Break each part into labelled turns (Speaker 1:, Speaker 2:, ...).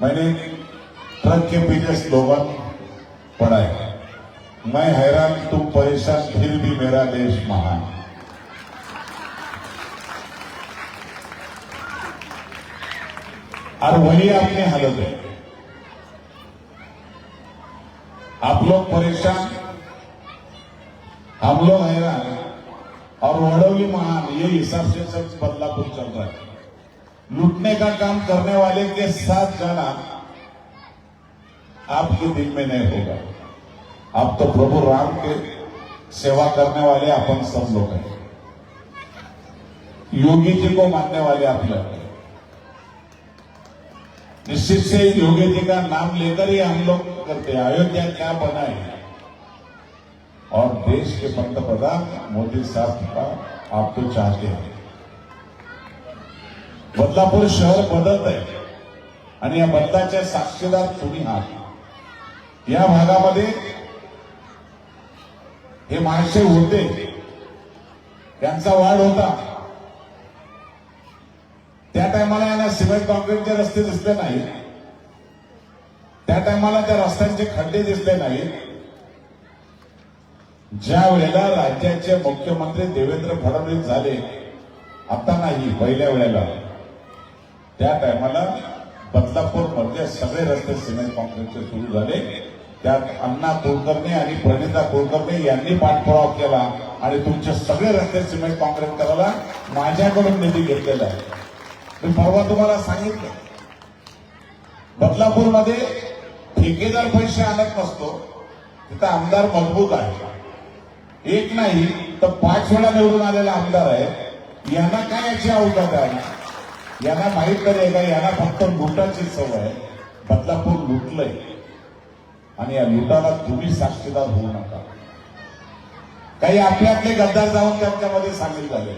Speaker 1: मैंने truck के पीछे slogan पढ़ा है, मैं हैरान तुम परेशान फिर भी मेरा देश महान। और वही अपनी हालत है। आप लोग परेशान, हम लोग हैरान और वडोली महान, ये हिसाब से सब बदलापुर चल रहा है। लूटने का काम करने वाले के साथ जाना आपके दिल में नहीं होगा। आप तो प्रभु राम के सेवा करने वाले अपन सब लोग हैं, योगी जी को मानने वाले आप लोग हैं। निश्चित से योगी जी का नाम लेकर ही हम लोग करते हैं। अयोध्या क्या बना है और देश के पंतप्रधान मोदी साहब का आप तो चाहते हैं। बदलापूर शहर बदलत आहे आणि या बदलाचे साक्षीदार तुम्ही आहात। या भागामध्ये हे माणसे होते, त्यांचा वाढ होता, त्या टायमाला यांना सिमेंट कॉन्क्रीटचे रस्ते दिसले नाही, त्या टायमाला त्या रस्त्यांचे खड्डे दिसले नाही। ज्या वेळेला राज्याचे मुख्यमंत्री देवेंद्र फडणवीस झाले, आता नाही पहिल्या वेळेला, त्या टायमाला बदलापूर मध्ये सगळे रस्ते सिमेंट कॉन्क्रीटचे सुरू झाले। त्यात अण्णा कुलकर्णी आणि प्रणिता कुलकर्णी यांनी पाठपुरावा केला आणि तुमचे सगळे रस्ते सिमेंट कॉन्क्रीट करायला माझ्याकडून निधी घेतलेला आहे। मी परवा तुम्हाला सांगितलं, बदलापूर मध्ये ठेकेदार पैसे आणत नसतो, तिथं आमदार मजबूत आहे। एक नाही तर 5 वेळा निवडून आलेला आमदार आहे। यांना काय याची अवकाश आहे? यांना माहित तरी का यांना फक्त लुटाची सवय आहे। बदलापूर लुटलंय आणि या लुटाला तुम्ही साक्षीदार होऊ नका। काही आपले गद्दार जाऊन त्यांच्यामध्ये सामील झाले।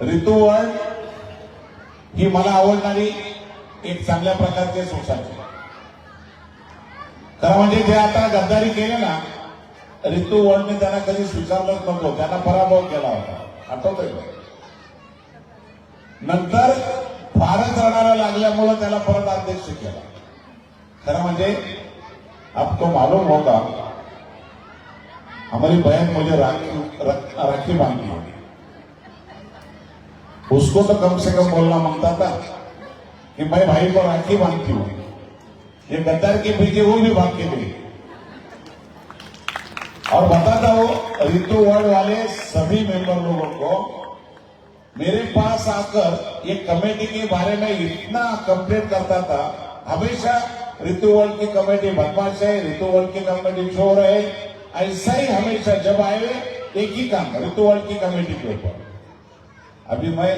Speaker 1: ऋतू वळ ही मला आवडणारी एक चांगल्या प्रकारचे सोसायटी, खरं म्हणजे जे आता गद्दारी केले ना, ऋतू वळने त्यांना कधी स्वीकारलंच नव्हतं, त्यांना पराभव केला होता, आठवतोय का? नंतर फारच रडायला लागल्यामुळे त्याला परत अध्यक्ष केला। खरं म्हणजे आपको मालूम होगा, हमारी बहन मुझे राखी बांधी है, उसको तो कम से कम बोलना मांगता था कि मैं भाई को राखी बांधती हूं। ये गद्दार के पीछे वो भी भाग के गई। और बताता हूं, ऋतु वर्ड वाले सभी मेंबर लोगों को मेरे पास आकर ये कमेटी के बारे में इतना कंप्लेंट करता था। हमेशा ऋतु वर्ड की कमेटी बदमाश है, ऋतु वर्ड की कमेटी चोर है, ऐसा ही हमेशा जब आए एक ही काम, ऋतु वर्ड की कमेटी के ऊपर। अभी मैं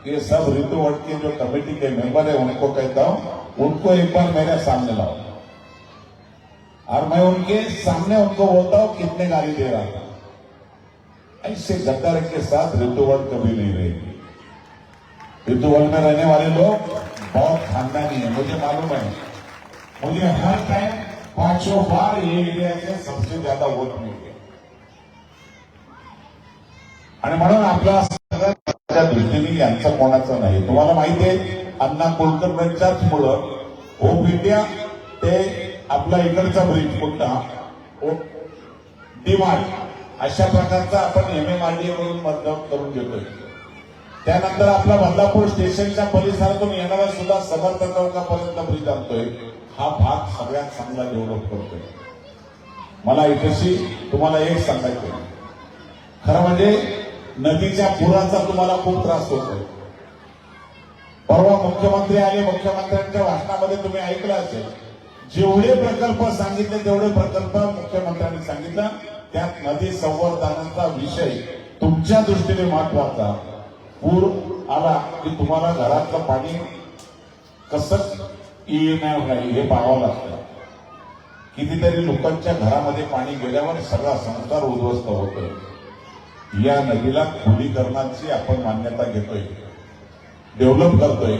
Speaker 1: ये सब ऋतु वर्ड के जो कमेटी के मेंबर है उनको कहता हूं, उनको एक बार मेरे सामने लाओ और मैं उनके सामने उनको बोलता हूं कितने गाली दे रहा था। ऐसे गद्दार के साथ ऋतु वर्ड कभी नहीं रहेगी। ऋतु वर्ड में रहने वाले लोग बहुत खानदानी है, मुझे मालूम है। मुझे हर टाइम 5 बार ये एरिया से सबसे ज्यादा वोट मिले आणि म्हणून आपला सगळ्या दृष्टीने यांचं कोणाचं नाही। तुम्हाला माहिती आहे, अण्णा कुलकर्णींच्याच मुळे होप इंडिया ते आपला इकडचा ब्रिज कोणता डीमार्ट अशा प्रकारचा आपण MMRDA कडून मतदान करून घेतोय। त्यानंतर आपला बदलापूर स्टेशनच्या परिसरातून येणारा सुद्धा समर्थ चौकापर्यंत ब्रिज आणतोय। हा भाग सगळ्यात चांगला डेव्हलप करतोय। मला इथेशी तुम्हाला एक सांगायचं, खरं म्हणजे नदीच्या पुराचा तुम्हाला खूप त्रास होतोय। परवा मुख्यमंत्री आले, मुख्यमंत्र्यांच्या भाषणामध्ये तुम्ही ऐकलं असेल, जेवढे प्रकल्प सांगितले तेवढे प्रकल्प मुख्यमंत्र्यांनी सांगितलं। त्यात नदी संवर्धनाचा विषय तुमच्या दृष्टीने महत्वाचा। पूर आला की तुम्हाला घरातलं पाणी कसं येणार नाही हे पाहावं लागतं। कितीतरी लोकांच्या घरामध्ये पाणी गेल्यावर सगळा संसार उद्ध्वस्त होतोय। या नदीला खोलीकरणाची आपण मान्यता घेतोय, डेव्हलप करतोय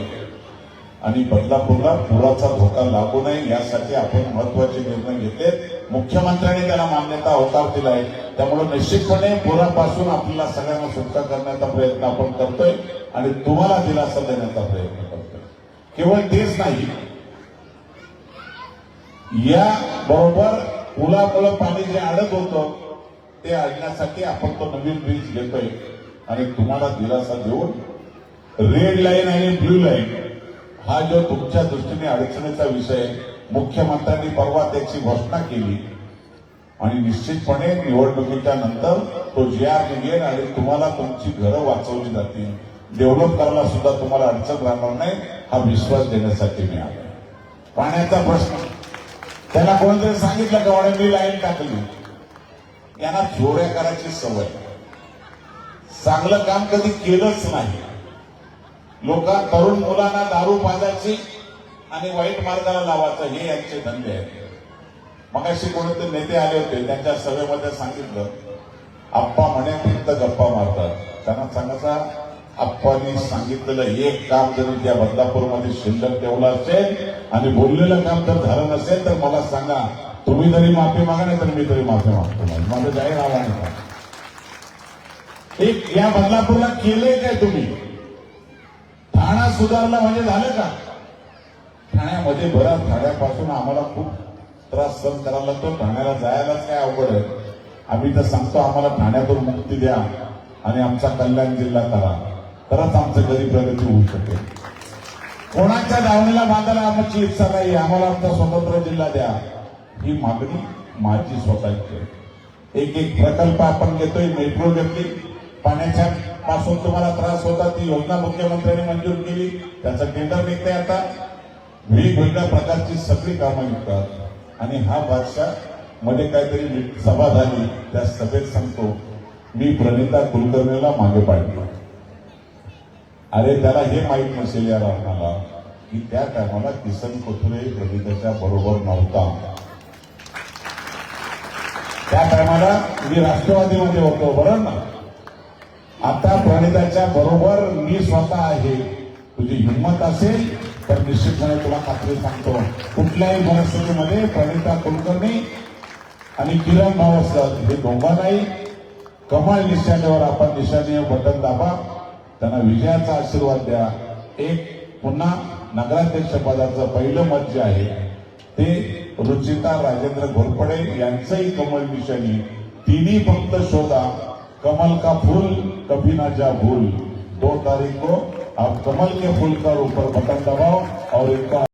Speaker 1: आणि बदलापूरला पुराचा धोका लागू नये यासाठी आपण महत्वाचे निर्णय घेतले। मुख्यमंत्र्यांनी त्याला मान्यता होकार दिलाय, त्यामुळे निश्चितपणे पुरापासून आपल्याला सगळ्यांना सुटका करण्याचा प्रयत्न आपण करतोय आणि तुम्हाला दिलासा देण्याचा प्रयत्न करतोय। केवळ तेच नाही, या बरोबर पुलामुळे पाणी जे अडत होतं ते अडण्यासाठी आपण तो नवीन ब्रिज घेतोय आणि तुम्हाला दिलासा देऊन रेड लाईन आणि ब्ल्यू लाईन हा जो तुमच्या दृष्टीने अडचणीचा विषय मुख्यमंत्र्यांनी परवा त्याची घोषणा केली आणि निश्चितपणे निवडणुकीच्या नंतर तो GR निघेल आणि तुम्हाला तुमची घरं वाचवली जातील, डेव्हलप करायला सुद्धा तुम्हाला अडचण राहणार नाही, हा विश्वास देण्यासाठी मी आलो. पाण्याचा प्रश्न त्याला कोणतरी सांगितलं का वाड्यांनी लाईन टाकली, यांना चोऱ्या करायची सवय, चांगलं काम कधी केलंच नाही. लोक तरुण मुलांना दारू पाजायची आणि वाईट मार्गाला लावायचं हे यांचे धंदे आहेत. मगाशी कोणते नेते आले होते, त्यांच्या सभेमध्ये सांगितलं आप्पा म्हणे फक्त गप्पा मारतात. त्यांना सांगायचा आप्पांनी सांगितलेलं एक काम जरी त्या बदलापूरमध्ये शिल्लक ठेवलं असेल आणि बोललेलं काम जर झालं नसेल तर मला सांगा, तुम्ही तरी माफी मागा नाही तर मी तरी माफी मागतो. माझं जाहीर आव्हान आहे. एक या बदलापूरला केलंय काय तुम्ही? ठाणा सुधारला म्हणजे झालं का? ठाण्यामध्ये बऱ्याच ठाण्यापासून आम्हाला खूप त्रास सहन करायला लागतो. ठाण्याला जायलाच काय अवघड आहे. आम्ही तर सांगतो आम्हाला ठाण्यातून मुक्ती द्या आणि आमचा कल्याण जिल्हा करा, तरच आमचं गरीब प्रगती होऊ शकेल. कोणाच्या दावणीला बांधायला आमची इच्छा नाही. आम्हाला आमचा स्वतंत्र जिल्हा द्या, ही मागणी माझी स्वतःची आहे. एक प्रकल्प आपण घेतोय, मेट्रो घेतली, पाण्याच्या पासून तुम्हाला त्रास होता, ती योजना मुख्यमंत्र्यांनी मंजूर केली, त्याचं टेंडर निघतंय. आता वेगवेगळ्या प्रकारची सगळी कामं निघतात आणि हा बादशाह मध्ये काहीतरी सभा झाली, त्या सभेत सांगतो मी प्रणिता कुलकर्णीला मागे पाडलं. अरे त्याला हे माहीत नसेल या रावणाला की त्या टायमाला किसन कोथुरे प्रणिताच्या बरोबर नव्हता. त्या टायमाला मी राष्ट्रवादीमध्ये होतो, बरोबर ना. आता प्रणिताच्या बरोबर मी स्वतः आहे. तुझी हिंमत असेल तर निश्चितपणे तुला खात्री सांगतो, कुठल्याही परिस्थितीमध्ये प्रणिता कुलकर्णी आणि किरण भावस्कर हे दोघांनाही कमळ निशाणीवर आपण निशाणीवर बटन दाबा, त्यांना विजयाचा आशीर्वाद द्या. एक पुन्हा नगराध्यक्ष पदाचं पहिलं मत जे आहे ते रुचिता राजेंद्र घोरपडे यांचंही कमळ निशाणी. तिन्ही फक्त शोधा कमल का फूल कभी ना जा भूल. 2 तारीख को आप कमल के फूल का ऊपर बटन दबाओ और इनका